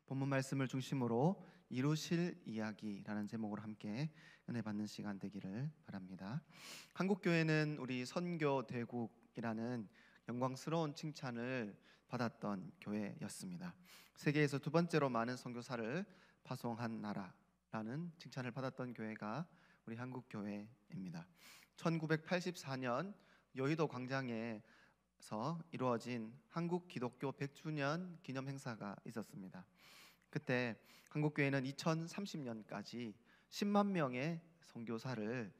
본문 말씀을 중심으로 이루실 이야기라는 제목으로 함께 은혜 받는 시간 되기를 바랍니다. 한국교회는 우리 선교대국이라는 영광스러운 칭찬을 받았던 교회였습니다. 세계에서 두 번째로 많은 선교사를 파송한 나라라는 칭찬을 받았던 교회가 우리 한국교회입니다. 1984년 여의도 광장에서 이루어진 한국 기독교 100주년 기념 행사가 있었습니다. 그때 한국교회는 2030년까지 10만 명의 선교사를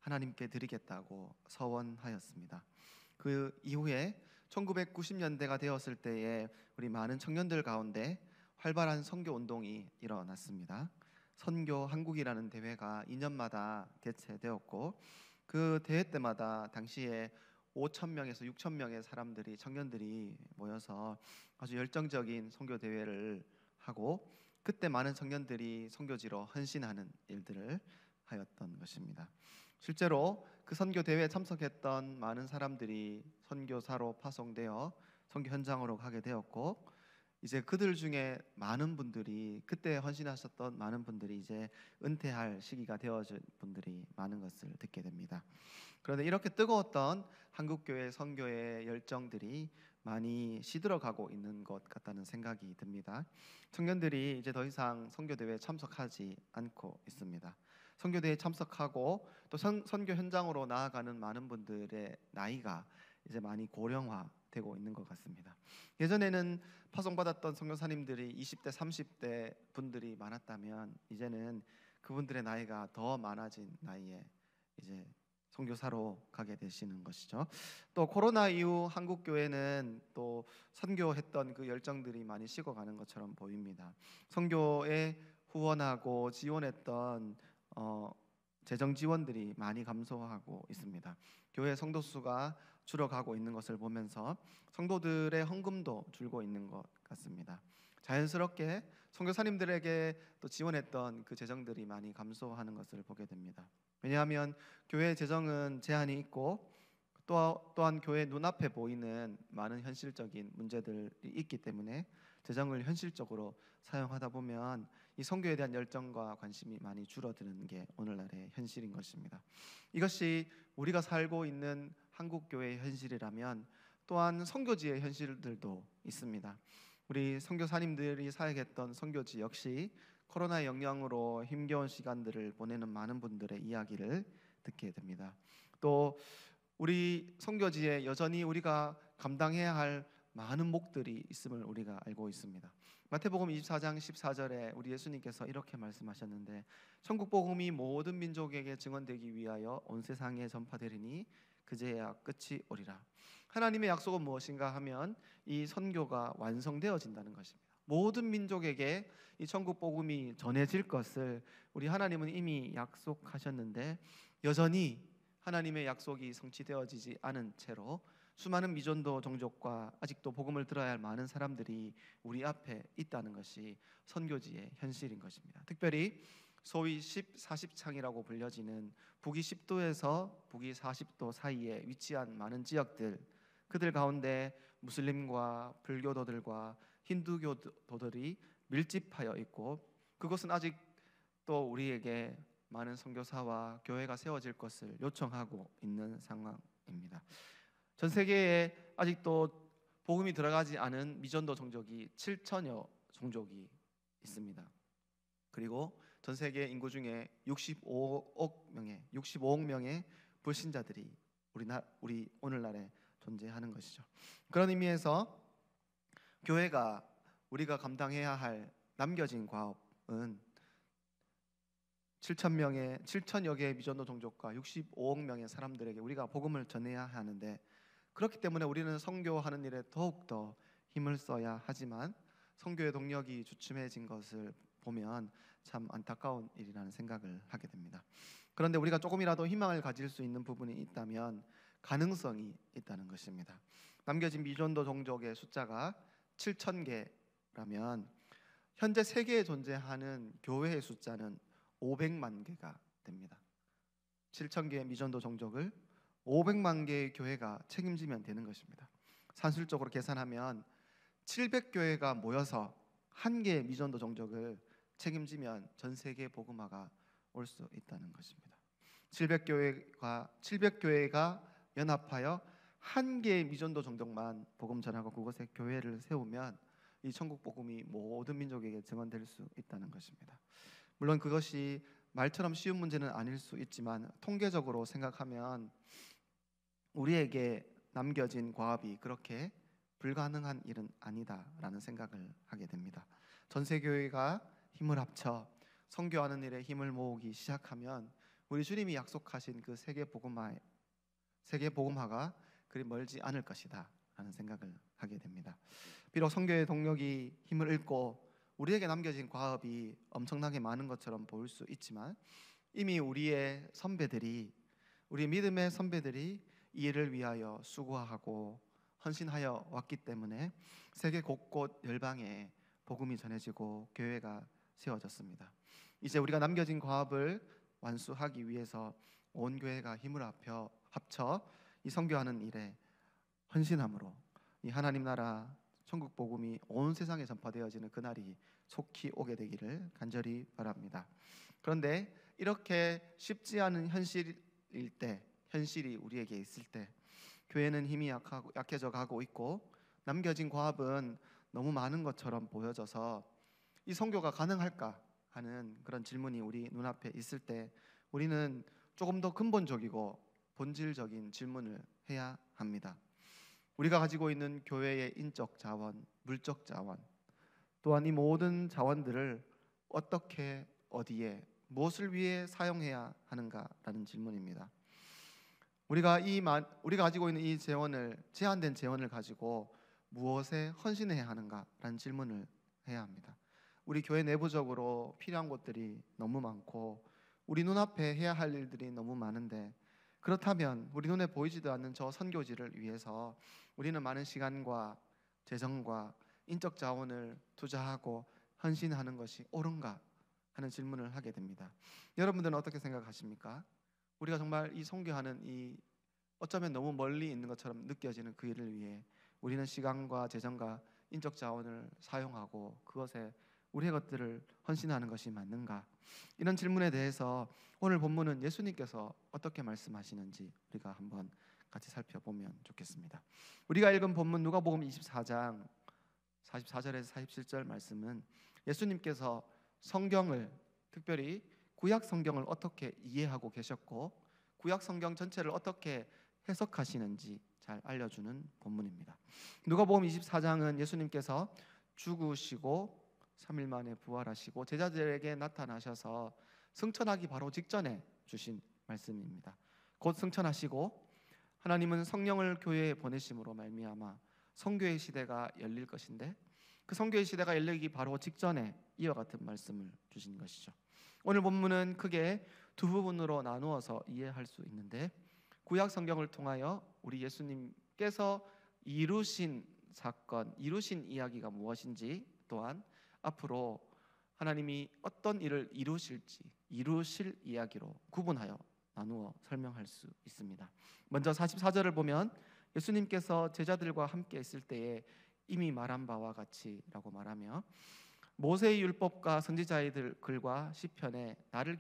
하나님께 드리겠다고 서원하였습니다. 그 이후에 1990년대가 되었을 때에 우리 많은 청년들 가운데 활발한 선교 운동이 일어났습니다. 선교 한국이라는 대회가 2년마다 개최되었고, 그 대회 때마다 당시에 5,000명에서 6,000명의 사람들이, 청년들이 모여서 아주 열정적인 선교 대회를 하고, 그때 많은 청년들이 선교지로 헌신하는 일들을 하였던 것입니다. 실제로 그 선교 대회에 참석했던 많은 사람들이 선교사로 파송되어 선교 현장으로 가게 되었고, 이제 그들 중에 많은 분들이, 그때 헌신하셨던 많은 분들이 이제 은퇴할 시기가 되어진 분들이 많은 것을 듣게 됩니다. 그런데 이렇게 뜨거웠던 한국교회 선교의 열정들이 많이 시들어가고 있는 것 같다는 생각이 듭니다. 청년들이 이제 더 이상 선교대회에 참석하지 않고 있습니다. 선교대회에 참석하고 또 선교 현장으로 나아가는 많은 분들의 나이가 이제 많이 고령화되고 있는 것 같습니다. 예전에는 파송받았던 선교사님들이 20대, 30대 분들이 많았다면, 이제는 그분들의 나이가 더 많아진 나이에 이제 선교사로 가게 되시는 것이죠. 또 코로나 이후 한국 교회는 또 선교했던 그 열정들이 많이 식어가는 것처럼 보입니다. 선교에 후원하고 지원했던 재정 지원들이 많이 감소하고 있습니다. 교회 성도 수가 줄어가고 있는 것을 보면서 성도들의 헌금도 줄고 있는 것 같습니다. 자연스럽게 선교사님들에게 또 지원했던 그 재정들이 많이 감소하는 것을 보게 됩니다. 왜냐하면 교회 재정은 제한이 있고, 또한 교회 눈앞에 보이는 많은 현실적인 문제들이 있기 때문에 재정을 현실적으로 사용하다 보면 이 선교에 대한 열정과 관심이 많이 줄어드는 게 오늘날의 현실인 것입니다. 이것이 우리가 살고 있는 한국교회의 현실이라면, 또한 선교지의 현실들도 있습니다. 우리 선교사님들이 사역했던 선교지 역시 코로나의 영향으로 힘겨운 시간들을 보내는 많은 분들의 이야기를 듣게 됩니다. 또 우리 선교지에 여전히 우리가 감당해야 할 많은 몫들이 있음을 우리가 알고 있습니다. 마태복음 24장 14절에 우리 예수님께서 이렇게 말씀하셨는데, 천국 복음이 모든 민족에게 증언되기 위하여 온 세상에 전파되리니 그제야 끝이 오리라. 하나님의 약속은 무엇인가 하면 이 선교가 완성되어진다는 것입니다. 모든 민족에게 이 천국 복음이 전해질 것을 우리 하나님은 이미 약속하셨는데, 여전히 하나님의 약속이 성취되어지지 않은 채로 수많은 미전도 종족과 아직도 복음을 들어야 할 많은 사람들이 우리 앞에 있다는 것이 선교지의 현실인 것입니다. 특별히 소위 10-40창이라고 불려지는 북위 10도에서 북위 40도 사이에 위치한 많은 지역들, 그들 가운데 무슬림과 불교도들과 힌두교도들이 밀집하여 있고, 그것은 아직 또 우리에게 많은 선교사와 교회가 세워질 것을 요청하고 있는 상황입니다. 전 세계에 아직도 복음이 들어가지 않은 미전도 종족이 7천여 종족이 있습니다. 그리고 전 세계 인구 중에 65억 명의 불신자들이 우리 오늘날에 존재하는 것이죠. 그런 의미에서 교회가, 우리가 감당해야 할 남겨진 과업은 7천여 개의 미전도 종족과 65억 명의 사람들에게 우리가 복음을 전해야 하는데, 그렇기 때문에 우리는 선교하는 일에 더욱더 힘을 써야 하지만 선교의 동력이 주춤해진 것을 보면 참 안타까운 일이라는 생각을 하게 됩니다. 그런데 우리가 조금이라도 희망을 가질 수 있는 부분이 있다면 가능성이 있다는 것입니다. 남겨진 미전도 종족의 숫자가 7,000개라면 현재 세계에 존재하는 교회의 숫자는 500만 개가 됩니다. 7,000개의 미전도 종족을 500만 개의 교회가 책임지면 되는 것입니다. 산술적으로 계산하면 700교회가 모여서 한 개의 미전도 종족을 책임지면 전 세계 복음화가 올 수 있다는 것입니다. 700교회가 연합하여 한 개의 미전도 종족만 복음 전하고 그곳에 교회를 세우면 이 천국 복음이 모든 민족에게 증언될 수 있다는 것입니다. 물론 그것이 말처럼 쉬운 문제는 아닐 수 있지만 통계적으로 생각하면 우리에게 남겨진 과업이 그렇게 불가능한 일은 아니다라는 생각을 하게 됩니다. 전세교회가 힘을 합쳐 선교하는 일에 힘을 모으기 시작하면 우리 주님이 약속하신 그 세계 복음화가 그리 멀지 않을 것이다 라는 생각을 하게 됩니다. 비록 선교의 동력이 힘을 잃고 우리에게 남겨진 과업이 엄청나게 많은 것처럼 보일 수 있지만 이미 우리의 믿음의 선배들이 이 일을 위하여 수고하고 헌신하여 왔기 때문에 세계 곳곳 열방에 복음이 전해지고 교회가 세워졌습니다. 이제 우리가 남겨진 과업을 완수하기 위해서 온 교회가 힘을 합쳐 이 선교하는 일에 헌신함으로 이 하나님 나라 천국 복음이 온 세상에 전파되어지는 그날이 속히 오게 되기를 간절히 바랍니다. 그런데 이렇게 쉽지 않은 현실이 우리에게 있을 때 교회는 힘이 약해져 가고 있고 남겨진 과업은 너무 많은 것처럼 보여져서 이 선교가 가능할까 하는 그런 질문이 우리 눈앞에 있을 때 우리는 조금 더 근본적이고 본질적인 질문을 해야 합니다. 우리가 가지고 있는 교회의 인적 자원, 물적 자원, 또한 이 모든 자원들을 어떻게, 어디에, 무엇을 위해 사용해야 하는가라는 질문입니다. 우리가 가지고 있는 이 제한된 재원을 가지고 무엇에 헌신해야 하는가라는 질문을 해야 합니다. 우리 교회 내부적으로 필요한 것들이 너무 많고 우리 눈앞에 해야 할 일들이 너무 많은데 그렇다면 우리 눈에 보이지도 않는 저 선교지를 위해서 우리는 많은 시간과 재정과 인적 자원을 투자하고 헌신하는 것이 옳은가 하는 질문을 하게 됩니다. 여러분들은 어떻게 생각하십니까? 우리가 정말 이 선교하는 이 어쩌면 너무 멀리 있는 것처럼 느껴지는 그 일을 위해 우리는 시간과 재정과 인적 자원을 사용하고 그것에 우리의 것들을 헌신하는 것이 맞는가? 이런 질문에 대해서 오늘 본문은 예수님께서 어떻게 말씀하시는지 우리가 한번 같이 살펴보면 좋겠습니다. 우리가 읽은 본문 누가복음 24장 44절에서 47절 말씀은 예수님께서 성경을, 특별히 구약 성경을 어떻게 이해하고 계셨고 구약 성경 전체를 어떻게 해석하시는지 잘 알려주는 본문입니다. 누가복음 24장은 예수님께서 죽으시고 3일 만에 부활하시고 제자들에게 나타나셔서 승천하기 바로 직전에 주신 말씀입니다. 곧 승천하시고 하나님은 성령을 교회에 보내심으로 말미암아 성교의 시대가 열릴 것인데 그 성교의 시대가 열리기 바로 직전에 이와 같은 말씀을 주신 것이죠. 오늘 본문은 크게 두 부분으로 나누어서 이해할 수 있는데 구약 성경을 통하여 우리 예수님께서 이루신 사건, 이루신 이야기가 무엇인지 또한 앞으로 하나님이 어떤 일을 이루실 이야기로 구분하여 나누어 설명할 수 있습니다. 먼저 44절을 보면 예수님께서 제자들과 함께 있을 때에 이미 말한 바와 같이라고 말하며 모세의 율법과 선지자의 글과 시편에 나를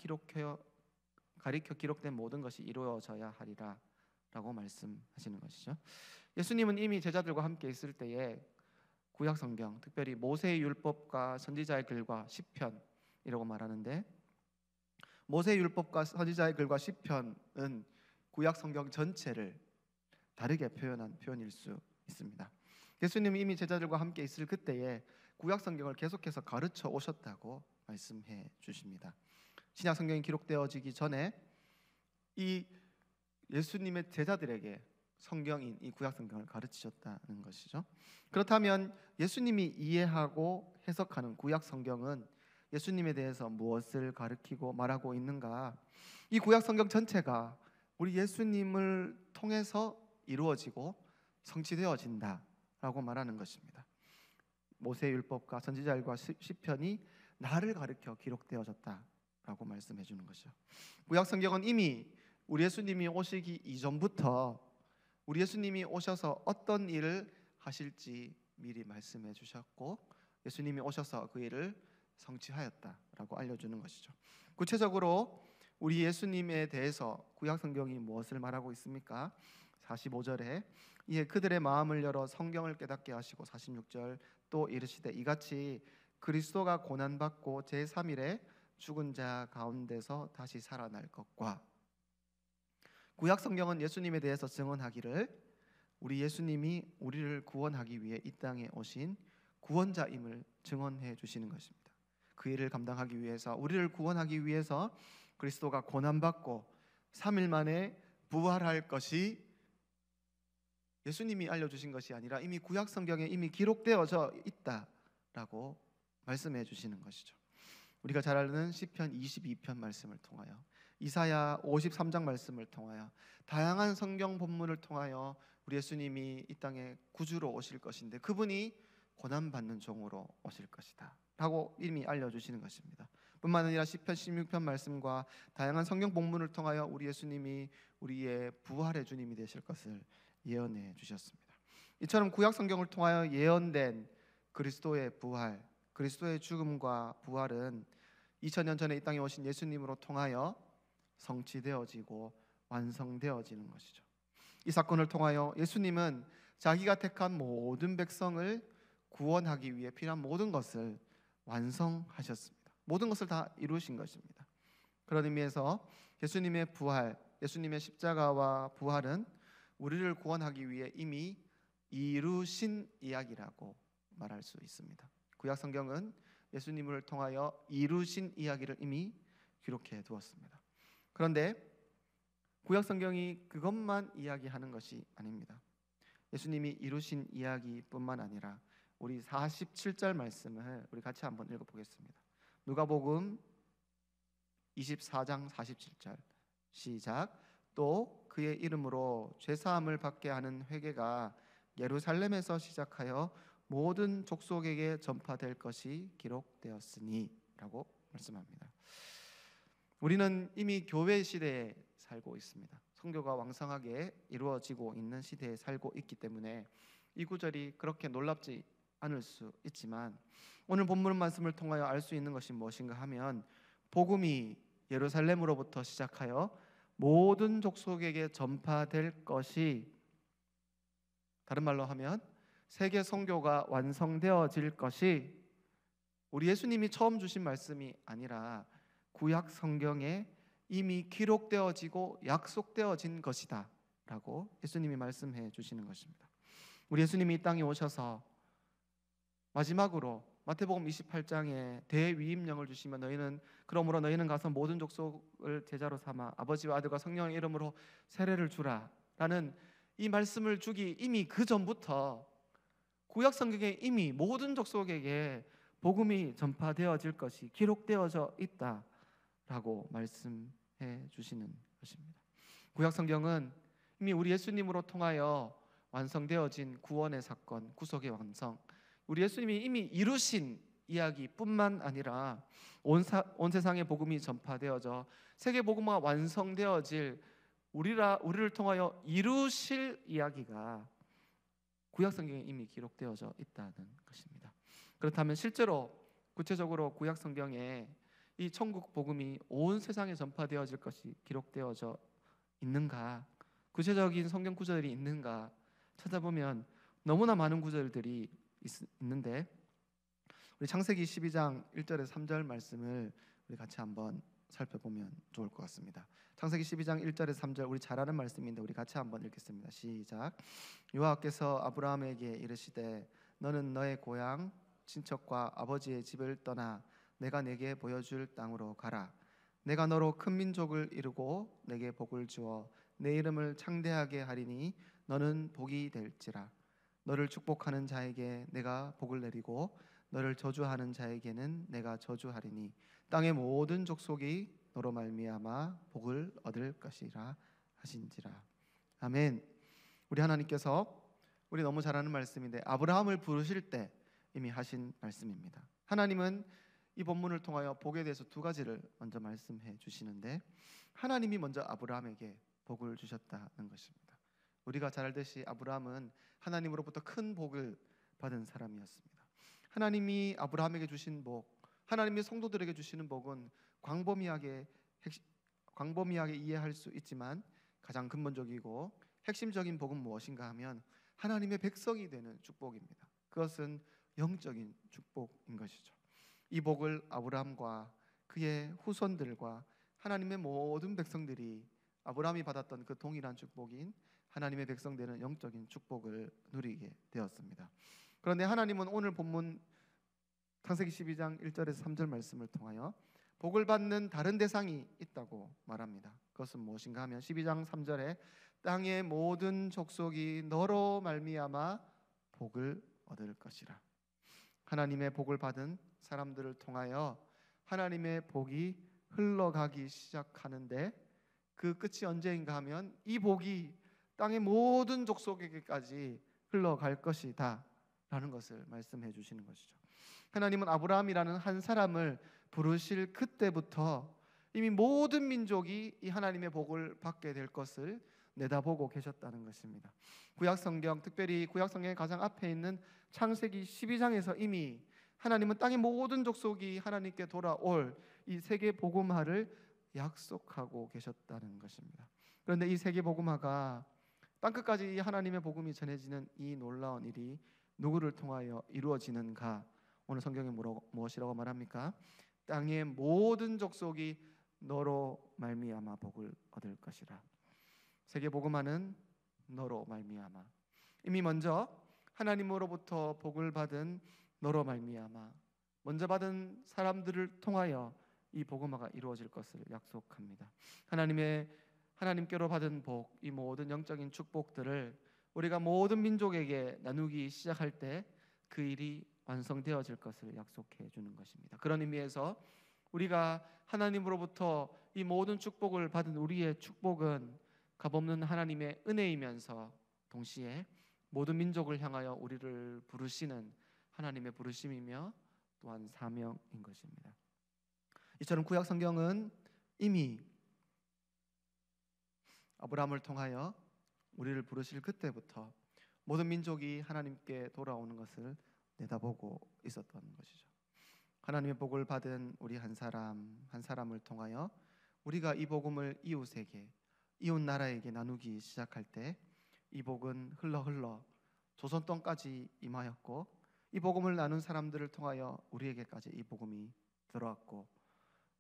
가리켜 기록된 모든 것이 이루어져야 하리라 라고 말씀하시는 것이죠. 예수님은 이미 제자들과 함께 있을 때에 구약 성경, 특별히 모세의 율법과 선지자의 글과 시편이라고 말하는데 모세의 율법과 선지자의 글과 시편은 구약 성경 전체를 다르게 표현한 표현일 수 있습니다. 예수님이 이미 제자들과 함께 있을 그때에 구약 성경을 계속해서 가르쳐 오셨다고 말씀해 주십니다. 신약 성경이 기록되어지기 전에 이 예수님의 제자들에게 성경인 이 구약 성경을 가르치셨다는 것이죠. 그렇다면 예수님이 이해하고 해석하는 구약 성경은 예수님에 대해서 무엇을 가르치고 말하고 있는가? 이 구약 성경 전체가 우리 예수님을 통해서 이루어지고 성취되어진다라고 말하는 것입니다. 모세의 율법과 선지자들과 시편이 나를 가르쳐 기록되어졌다라고 말씀해 주는 것이죠. 구약 성경은 이미 우리 예수님이 오시기 이전부터 우리 예수님이 오셔서 어떤 일을 하실지 미리 말씀해 주셨고 예수님이 오셔서 그 일을 성취하였다라고 알려주는 것이죠. 구체적으로 우리 예수님에 대해서 구약 성경이 무엇을 말하고 있습니까? 45절에 이에 그들의 마음을 열어 성경을 깨닫게 하시고 46절 또 이르시되 이같이 그리스도가 고난받고 제3일에 죽은 자 가운데서 다시 살아날 것과, 구약 성경은 예수님에 대해서 증언하기를 우리 예수님이 우리를 구원하기 위해 이 땅에 오신 구원자임을 증언해 주시는 것입니다. 그 일을 감당하기 위해서, 우리를 구원하기 위해서 그리스도가 고난받고 3일 만에 부활할 것이 예수님이 알려주신 것이 아니라 이미 구약 성경에 이미 기록되어져 있다라고 말씀해 주시는 것이죠. 우리가 잘 아는 시편 22편 말씀을 통하여, 이사야 53장 말씀을 통하여, 다양한 성경 본문을 통하여 우리 예수님이 이 땅에 구주로 오실 것인데 그분이 고난받는 종으로 오실 것이다 라고 이미 알려주시는 것입니다. 뿐만 아니라 시편 16편 말씀과 다양한 성경 본문을 통하여 우리 예수님이 우리의 부활의 주님이 되실 것을 예언해 주셨습니다. 이처럼 구약 성경을 통하여 예언된 그리스도의 부활, 그리스도의 죽음과 부활은 2000년 전에 이 땅에 오신 예수님으로 통하여 성취되어지고 완성되어지는 것이죠. 이 사건을 통하여 예수님은 자기가 택한 모든 백성을 구원하기 위해 필요한 모든 것을 완성하셨습니다. 모든 것을 다 이루신 것입니다. 그런 의미에서 예수님의 부활, 예수님의 십자가와 부활은 우리를 구원하기 위해 이미 이루신 이야기라고 말할 수 있습니다. 구약 성경은 예수님을 통하여 이루신 이야기를 이미 기록해 두었습니다. 그런데 구약 성경이 그것만 이야기하는 것이 아닙니다. 예수님이 이루신 이야기뿐만 아니라 우리 47절 말씀을 우리 같이 한번 읽어보겠습니다. 누가복음 24장 47절 시작. 또 그의 이름으로 죄사함을 받게 하는 회개가 예루살렘에서 시작하여 모든 족속에게 전파될 것이 기록되었으니 라고 말씀합니다. 우리는 이미 교회 시대에 살고 있습니다. 선교가 왕성하게 이루어지고 있는 시대에 살고 있기 때문에 이 구절이 그렇게 놀랍지 않을 수 있지만, 오늘 본문 말씀을 통하여 알 수 있는 것이 무엇인가 하면 복음이 예루살렘으로부터 시작하여 모든 족속에게 전파될 것이, 다른 말로 하면 세계 선교가 완성되어질 것이 우리 예수님이 처음 주신 말씀이 아니라 구약 성경에 이미 기록되어지고 약속되어진 것이다 라고 예수님이 말씀해 주시는 것입니다. 우리 예수님이 이 땅에 오셔서 마지막으로 마태복음 28장에 대위임령을 주시면 그러므로 너희는 가서 모든 족속을 제자로 삼아 아버지와 아들과 성령의 이름으로 세례를 주라 라는 이 말씀을 주기 이미 그 전부터 구약 성경에 이미 모든 족속에게 복음이 전파되어질 것이 기록되어져 있다라고 말씀해 주시는 것입니다. 구약 성경은 이미 우리 예수님으로 통하여 완성되어진 구원의 사건, 구속의 완성, 우리 예수님이 이미 이루신 이야기뿐만 아니라 온 세상에 복음이 전파되어져 세계 복음화 완성되어질 우리를 통하여 이루실 이야기가 구약 성경에 이미 기록되어져 있다는 것입니다. 그렇다면 실제로 구체적으로 구약 성경에 이 천국 복음이 온 세상에 전파되어질 것이 기록되어져 있는가, 구체적인 성경 구절이 있는가 찾아보면 너무나 많은 구절들이 있는데, 우리 창세기 12장 1절에서 3절 말씀을 우리 같이 한번 살펴보면 좋을 것 같습니다. 창세기 12장 1절에서 3절 우리 잘 아는 말씀인데 우리 같이 한번 읽겠습니다. 시작. 여호와께서 아브라함에게 이르시되 너는 너의 고향 친척과 아버지의 집을 떠나 내가 내게 보여줄 땅으로 가라. 내가 너로 큰 민족을 이루고 내게 복을 주어 내 이름을 창대하게 하리니 너는 복이 될지라. 너를 축복하는 자에게 내가 복을 내리고 너를 저주하는 자에게는 내가 저주하리니 땅의 모든 족속이 너로 말미암아 복을 얻을 것이라 하신지라. 아멘. 우리 하나님께서, 우리 너무 잘 아는 말씀인데 아브라함을 부르실 때 이미 하신 말씀입니다. 하나님은 이 본문을 통하여 복에 대해서 두 가지를 먼저 말씀해 주시는데, 하나님이 먼저 아브라함에게 복을 주셨다는 것입니다. 우리가 잘 알듯이 아브라함은 하나님으로부터 큰 복을 받은 사람이었습니다. 하나님이 아브라함에게 주신 복, 하나님이 성도들에게 주시는 복은 광범위하게 이해할 수 있지만 가장 근본적이고 핵심적인 복은 무엇인가 하면 하나님의 백성이 되는 축복입니다. 그것은 영적인 축복인 것이죠. 이 복을 아브라함과 그의 후손들과 하나님의 모든 백성들이 아브라함이 받았던 그 동일한 축복인 하나님의 백성 되는 영적인 축복을 누리게 되었습니다. 그런데 하나님은 오늘 본문 창세기 12장 1절에서 3절 말씀을 통하여 복을 받는 다른 대상이 있다고 말합니다. 그것은 무엇인가 하면 12장 3절에 땅의 모든 족속이 너로 말미암아 복을 얻을 것이라. 하나님의 복을 받은 사람들을 통하여 하나님의 복이 흘러가기 시작하는데 그 끝이 언제인가 하면 이 복이 땅의 모든 족속에게까지 흘러갈 것이다 라는 것을 말씀해 주시는 것이죠. 하나님은 아브라함이라는 한 사람을 부르실 그때부터 이미 모든 민족이 이 하나님의 복을 받게 될 것을 내다보고 계셨다는 것입니다. 구약성경, 특별히 구약성경의 가장 앞에 있는 창세기 12장에서 이미 하나님은 땅의 모든 족속이 하나님께 돌아올 이 세계 복음화를 약속하고 계셨다는 것입니다. 그런데 이 세계 복음화가 땅끝까지 이 하나님의 복음이 전해지는 이 놀라운 일이 누구를 통하여 이루어지는가? 오늘 성경에 무엇이라고 말합니까? 땅의 모든 족속이 너로 말미암아 복을 얻을 것이라. 세계 복음화는 너로 말미암아. 이미 먼저 하나님으로부터 복을 받은 너로 말미암아 먼저 받은 사람들을 통하여 이 복음화가 이루어질 것을 약속합니다. 하나님께로 받은 복, 이 모든 영적인 축복들을 우리가 모든 민족에게 나누기 시작할 때 그 일이 완성되어질 것을 약속해 주는 것입니다. 그런 의미에서 우리가 하나님으로부터 이 모든 축복을 받은 우리의 축복은 값없는 하나님의 은혜이면서 동시에 모든 민족을 향하여 우리를 부르시는 하나님의 부르심이며 또한 사명인 것입니다. 이처럼 구약 성경은 이미 아브라함을 통하여 우리를 부르실 그때부터 모든 민족이 하나님께 돌아오는 것을 내다보고 있었던 것이죠. 하나님의 복을 받은 우리 한 사람을 통하여 우리가 이 복음을 이웃에게, 이웃 나라에게 나누기 시작할 때 이 복은 흘러 조선 땅까지 임하였고, 이 복음을 나눈 사람들을 통하여 우리에게까지 이 복음이 들어왔고,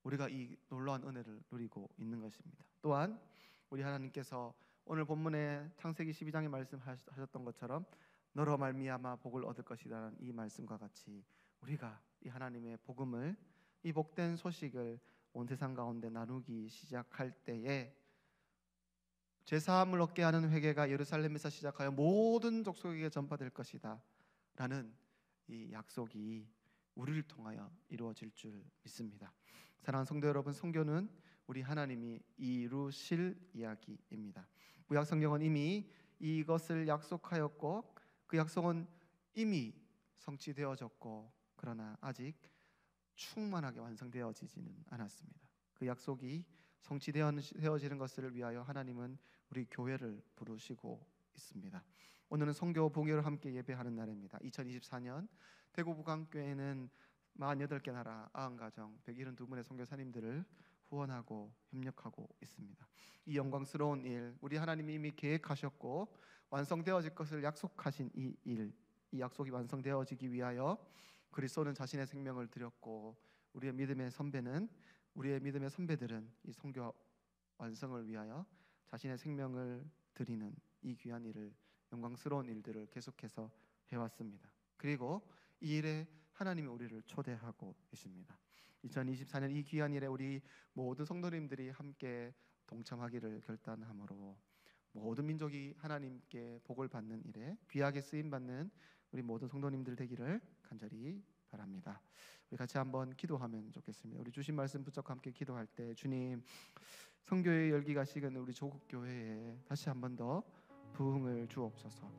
우리가 이 놀라운 은혜를 누리고 있는 것입니다. 또한 우리 하나님께서 오늘 본문에 창세기 12장에 말씀하셨던 것처럼 너로 말미암아 복을 얻을 것이라는 이 말씀과 같이 우리가 이 하나님의 복음을, 이 복된 소식을 온 세상 가운데 나누기 시작할 때에 죄사함을 얻게 하는 회개가 예루살렘에서 시작하여 모든 족속에게 전파될 것이다 라는 이 약속이 우리를 통하여 이루어질 줄 믿습니다. 사랑하는 성도 여러분, 선교는 우리 하나님이 이루실 이야기입니다. 구약 성경은 이미 이것을 약속하였고 그 약속은 이미 성취되어졌고, 그러나 아직 충만하게 완성되어지지는 않았습니다. 그 약속이 성취되어지는 것을 위하여 하나님은 우리 교회를 부르시고 있습니다. 오늘은 선교 봉회를 함께 예배하는 날입니다. 2024년 대구 북한교회는 48개 나라 90가정 172분의 선교사님들을 후원하고 협력하고 있습니다. 이 영광스러운 일, 우리 하나님이 이미 계획하셨고 완성되어질 것을 약속하신 이 일, 이 약속이 완성되어지기 위하여 그리스도는 자신의 생명을 드렸고 우리의 믿음의 선배들은 이 선교 완성을 위하여 자신의 생명을 드리는 이 귀한 일을, 영광스러운 일들을 계속해서 해왔습니다. 그리고 이 일에 하나님이 우리를 초대하고 계십니다. 2024년 이 귀한 일에 우리 모든 성도님들이 함께 동참하기를 결단함으로 모든 민족이 하나님께 복을 받는 일에 귀하게 쓰임받는 우리 모든 성도님들 되기를 간절히 바랍니다. 우리 같이 한번 기도하면 좋겠습니다. 우리 주신 말씀 붙잡고 함께 기도할 때, 주님, 선교의 열기가 식은 우리 조국교회에 다시 한번 더 부흥을 주옵소서.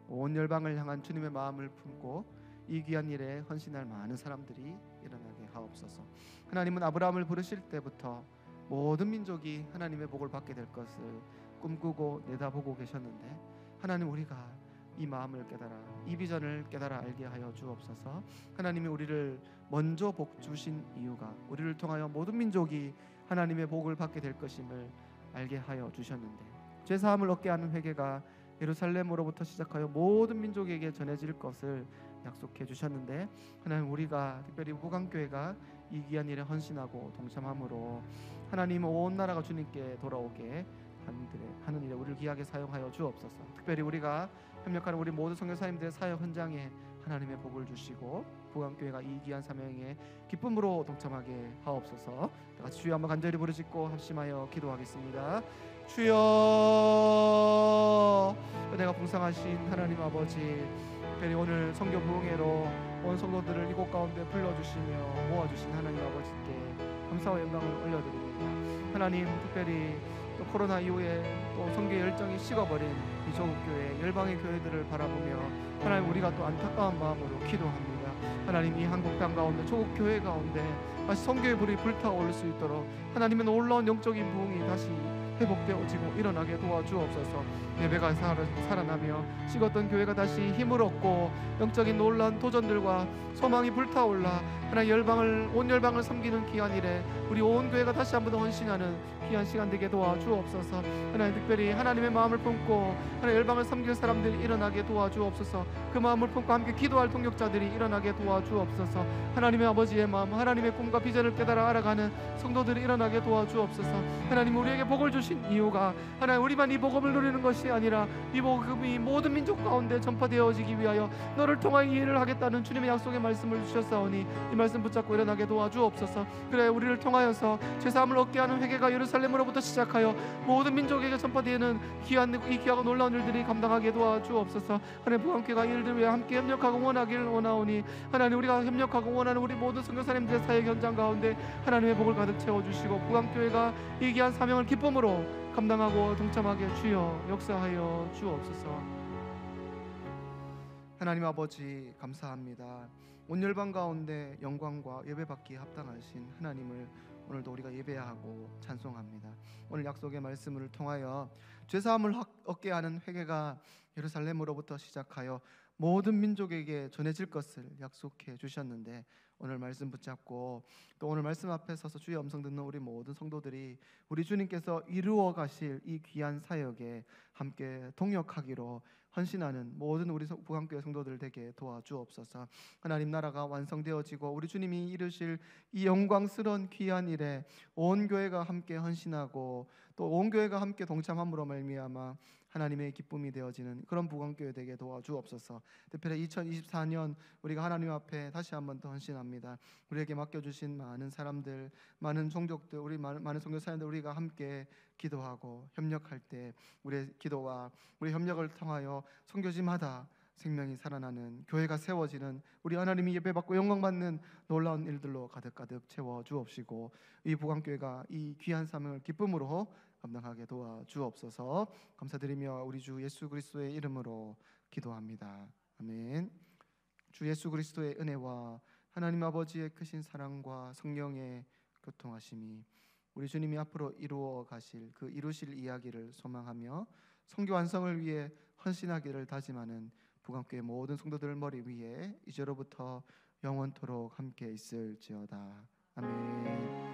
온 열방을 향한 주님의 마음을 품고 이 귀한 일에 헌신할 많은 사람들이 일어나게 하옵소서. 하나님은 아브라함을 부르실 때부터 모든 민족이 하나님의 복을 받게 될 것을 꿈꾸고 내다보고 계셨는데, 하나님, 우리가 이 마음을 깨달아 이 비전을 깨달아 알게 하여 주옵소서. 하나님이 우리를 먼저 복 주신 이유가 우리를 통하여 모든 민족이 하나님의 복을 받게 될 것임을 알게 하여 주셨는데, 죄사함을 얻게 하는 회개가 예루살렘으로부터 시작하여 모든 민족에게 전해질 것을 약속해 주셨는데, 하나님 우리가 특별히 후강교회가 이 귀한 일에 헌신하고 동참함으로 하나님 온 나라가 주님께 돌아오게 하는 일에 우리를 귀하게 사용하여 주옵소서. 특별히 우리가 협력하는 우리 모든 선교사님들의 사역 현장에 하나님의 복을 주시고 부강교회가 이 귀한 사명에 기쁨으로 동참하게 하옵소서. 다 같이 주여 한번 간절히 부르짖고 합심하여 기도하겠습니다. 주여, 은혜가 풍성하신 하나님 아버지, 특별히 오늘 선교 부흥회로 온 성도들을 이곳 가운데 불러주시며 모아주신 하나님 아버지께 감사와 영광을 올려드립니다. 하나님, 특별히 또 코로나 이후에 또 선교 열정이 식어버린 이 조국교회 열방의 교회들을 바라보며 하나님 우리가 또 안타까운 마음으로 기도합니다. 하나님, 이 한국 땅 가운데 조국교회 가운데 다시 선교의 불이 불타오를 수 있도록 하나님의 놀라운 영적인 부흥이 다시 회복되어지고 일어나게 도와주옵소서. 예배가 살아나며 식었던 교회가 다시 힘을 얻고 영적인 놀라운 도전들과 소망이 불타올라 하나님 온 열방을 섬기는 귀한 일에 우리 온 교회가 다시 한번 더 헌신하는 귀한 시간 되게 도와주옵소서. 하나님, 특별히 하나님의 마음을 품고 하나님 열방을 섬길 사람들이 일어나게 도와주옵소서. 그 마음을 품고 함께 기도할 동역자들이 일어나게 도와주옵소서. 하나님의 아버지의 마음, 하나님의 꿈과 비전을 깨달아 알아가는 성도들이 일어나게 도와주옵소서. 하나님, 우리에게 복을 주신 이유가 하나님 우리만 이 복음을 누리는 것이 아니라 이 복음이 모든 민족 가운데 전파되어지기 위하여 너를 통하여 이 일을 하겠다는 주님의 약속의 말씀을 주셨사오니 이 말씀 붙잡고 일어나게 도와주옵소서. 그래, 우리를 통하여서 죄사함을 얻게 하는 회개가 예루살렘으로부터 시작하여 모든 민족에게 전파되는 이 귀하고 놀라운 일들이 감당하게 도와주옵소서. 하나님, 부강교회가 이 일들 위해 함께 협력하고 원하기를 원하오니 하나님, 우리가 협력하고 원하는 우리 모든 선교사님들의 사역 현장 가운데 하나님의 복을 가득 채워주시고 부강교회가 이 귀한 사명을 기쁨으로 감당하고 동참하게 주여 역사하여 주옵소서. 하나님 아버지, 감사합니다. 온 열방 가운데 영광과 예배받기에 합당하신 하나님을 오늘도 우리가 예배하고 찬송합니다. 오늘 약속의 말씀을 통하여 죄사함을 얻게 하는 회개가 예루살렘으로부터 시작하여 모든 민족에게 전해질 것을 약속해 주셨는데, 오늘 말씀 붙잡고 또 오늘 말씀 앞에 서서 주의 음성 듣는 우리 모든 성도들이 우리 주님께서 이루어 가실 이 귀한 사역에 함께 동역하기로 헌신하는 모든 우리 부강교회 성도들 되게 도와주옵소서. 하나님 나라가 완성되어지고 우리 주님이 이루실 이 영광스러운 귀한 일에 온 교회가 함께 헌신하고 또 온 교회가 함께 동참함으로 말미암아 하나님의 기쁨이 되어지는 그런 부강교회 되게 도와주옵소서. 특별히 2024년 우리가 하나님 앞에 다시 한번 더 헌신합니다. 우리에게 맡겨주신 많은 사람들, 많은 종족들, 우리 많은 선교사님들 우리가 함께 기도하고 협력할 때 우리의 기도와 우리 협력을 통하여 선교지마다 생명이 살아나는 교회가 세워지는 우리 하나님이 예배받고 영광받는 놀라운 일들로 가득가득 채워 주옵시고 이 부강교회가 이 귀한 사명을 기쁨으로 감당하게 도와주옵소서. 감사드리며 우리 주 예수 그리스도의 이름으로 기도합니다. 아멘. 주 예수 그리스도의 은혜와 하나님 아버지의 크신 사랑과 성령의 교통하심이 우리 주님이 앞으로 이루어 가실 그 이루실 이야기를 소망하며 성교 완성을 위해 헌신하기를 다짐하는 부강교회 모든 성도들 머리 위에 이제로부터 영원토록 함께 있을지어다. 아멘.